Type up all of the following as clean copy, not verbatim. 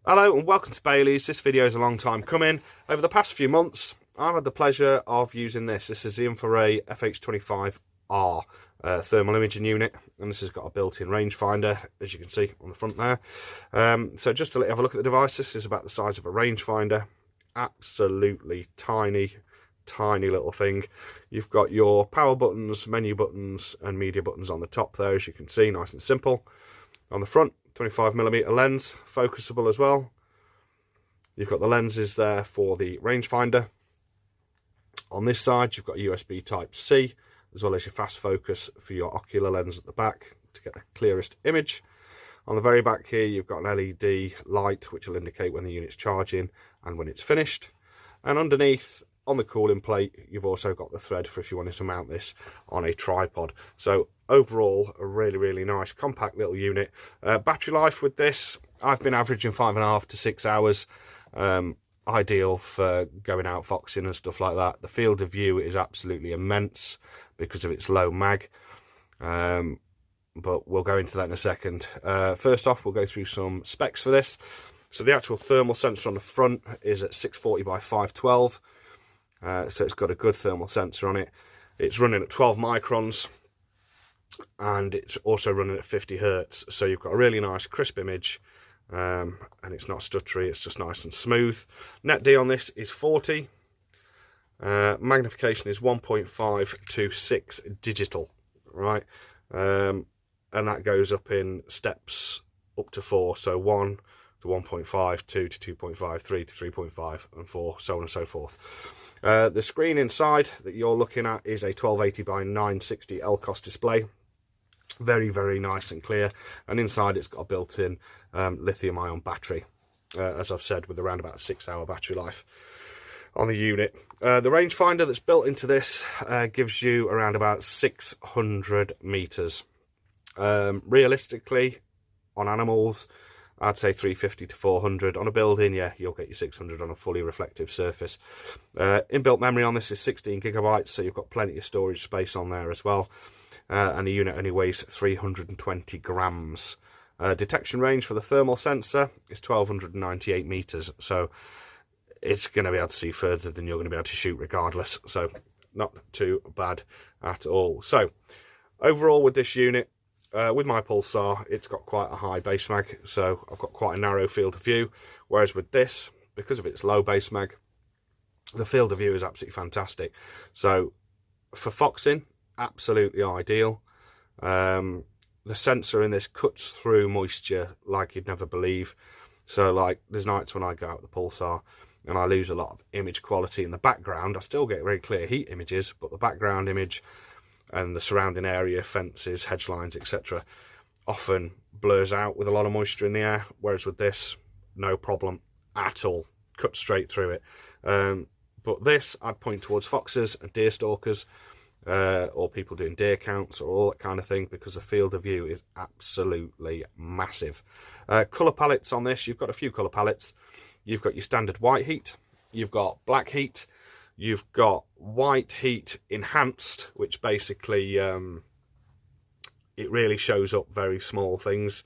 Hello and welcome to Bailey's. This video is a long time coming. Over the past few months, I've had the pleasure of using this. This is the Infiray FH25R thermal imaging unit, and this has got a built-in rangefinder, as you can see on the front there. So just to let you have a look at the device, this is about the size of a rangefinder. Absolutely tiny little thing. You've got your power buttons, menu buttons, and media buttons on the top there, as you can see, nice and simple. On the front, 25mm lens, focusable as well. You've got the lenses there for the rangefinder. On this side, you've got USB Type-C, as well as your fast focus for your ocular lens at the back to get the clearest image. On the very back here, you've got an LED light, which will indicate when the unit's charging and when it's finished. And underneath, on the cooling plate, you've also got the thread for if you wanted to mount this on a tripod. So overall, a really nice compact little unit. Battery life with this, I've been averaging 5.5 to 6 hours. Ideal for going out foxing and stuff like that. The field of view is absolutely immense because of its low mag, but we'll go into that in a second. First off, we'll go through some specs for this. So the actual thermal sensor on the front is at 640 by 512. So it's got a good thermal sensor on it. It's running at 12 microns and it's also running at 50 hertz. So you've got a really nice crisp image, and it's not stuttery, it's just nice and smooth. Net D on this is 40. Magnification is 1.5 to 6 digital, right? And that goes up in steps up to 4. So 1 to 1.5, 2 to 2.5, 3 to 3.5, and 4, so on and so forth. The screen inside that you're looking at is a 1280 by 960 LCOS display. Very nice and clear. And inside it's got a built-in lithium ion battery, as I've said, with around about a 6-hour battery life on the unit. The rangefinder that's built into this gives you around about 600 meters. Realistically, on animals, I'd say 350 to 400. On a building, yeah, you'll get your 600 on a fully reflective surface. Inbuilt memory on this is 16 gigabytes, so you've got plenty of storage space on there as well. And the unit only weighs 320 grams. Detection range for the thermal sensor is 1298 meters, so it's going to be able to see further than you're going to be able to shoot regardless. So not too bad at all. So overall with this unit, with my pulsar, it's got quite a high base mag, so I've got quite a narrow field of view, whereas with this, because of its low base mag, the field of view is absolutely fantastic. So for foxing, absolutely ideal. The sensor in this cuts through moisture like you'd never believe. So like there's nights when I go out with the pulsar and I lose a lot of image quality in the background. I still get very clear heat images, but the background image and the surrounding area, fences, hedge lines, etc., often blurs out with a lot of moisture in the air, whereas with this, no problem at all, cut straight through it. But this, I'd point towards foxes and deer stalkers, or people doing deer counts or all that kind of thing, because the field of view is absolutely massive. Colour palettes on this, you've got a few colour palettes. You've got your standard white heat, you've got black heat, you've got white heat enhanced, which basically it really shows up very small things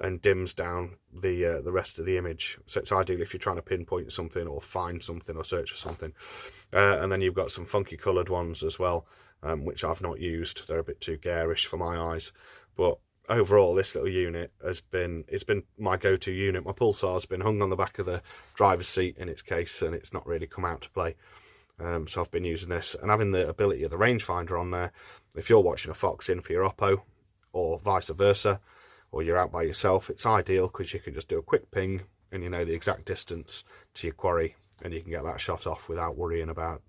and dims down the rest of the image. So it's ideal if you're trying to pinpoint something or find something or search for something. And then you've got some funky coloured ones as well, which I've not used. They're a bit too garish for my eyes. But overall, this little unit it's been my go-to unit. My pulsar's been hung on the back of the driver's seat in its case, and it's not really come out to play. So I've been using this, and having the ability of the rangefinder on there, if you're watching a fox in for your oppo or vice versa, or you're out by yourself, it's ideal because you can just do a quick ping and you know the exact distance to your quarry, and you can get that shot off without worrying about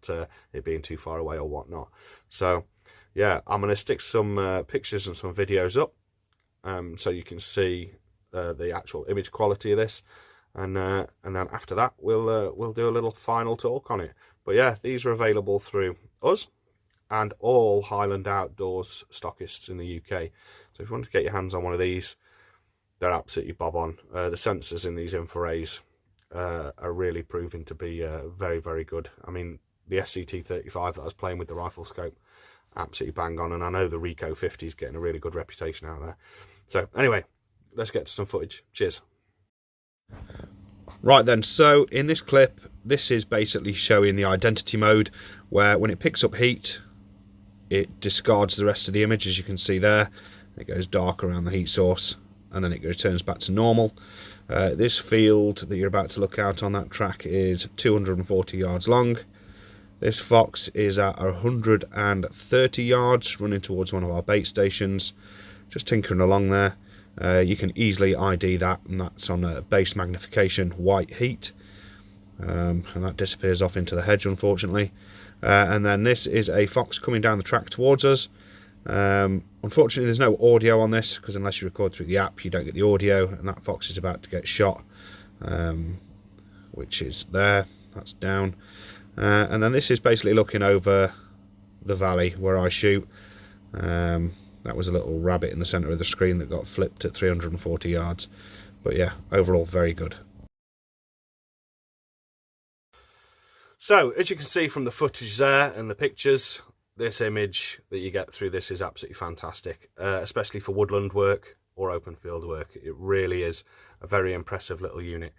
it being too far away or whatnot. So yeah, I'm going to stick some pictures and some videos up so you can see the actual image quality of this, and then after that we'll do a little final talk on it. But yeah, these are available through us and all Highland Outdoors stockists in the UK. So if you want to get your hands on one of these, they're absolutely bob on. The sensors in these Infirays are really proving to be very good. I mean, the SCT-35 that I was playing with the rifle scope, absolutely bang on, and I know the Rico 50 is getting a really good reputation out there. So anyway, let's get to some footage. Cheers. Right then, so in this clip, this is basically showing the identity mode, where when it picks up heat, it discards the rest of the image, as you can see there. It goes dark around the heat source, and then it returns back to normal. This field that you're about to look out on that track is 240 yards long. This fox is at 130 yards, running towards one of our bait stations, just tinkering along there. You can easily ID that, and that's on a base magnification white heat, and that disappears off into the hedge, unfortunately. And then this is a fox coming down the track towards us. Unfortunately, there's no audio on this, because unless you record through the app, you don't get the audio, and that fox is about to get shot, which is there. That's down. And then this is basically looking over the valley where I shoot. That was a little rabbit in the centre of the screen that got flipped at 340 yards. But yeah, overall very good. So, as you can see from the footage there and the pictures, this image that you get through this is absolutely fantastic, especially for woodland work or open field work. It really is a very impressive little unit.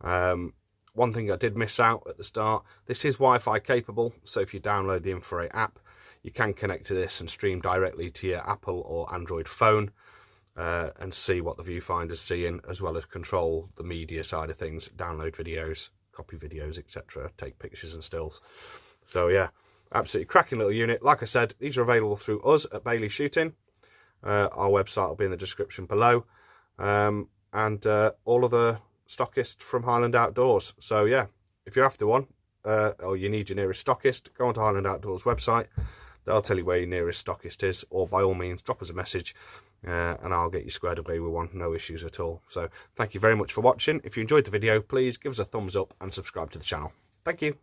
One thing I did miss out at the start, this is Wi-Fi capable, so if you download the Infiray app, you can connect to this and stream directly to your Apple or Android phone and see what the viewfinder's seeing, as well as control the media side of things, download videos, copy videos, etc., take pictures and stills. So yeah, absolutely cracking little unit. Like I said, these are available through us at Bailey Shooting. Our website will be in the description below, and all of the stockist from Highland Outdoors. So yeah, if you're after one or you need your nearest stockist, go onto Highland Outdoors website. They'll tell you where your nearest stockist is, or by all means drop us a message and I'll get you squared away with one, no issues at all. So thank you very much for watching. If you enjoyed the video, please give us a thumbs up and subscribe to the channel. Thank you.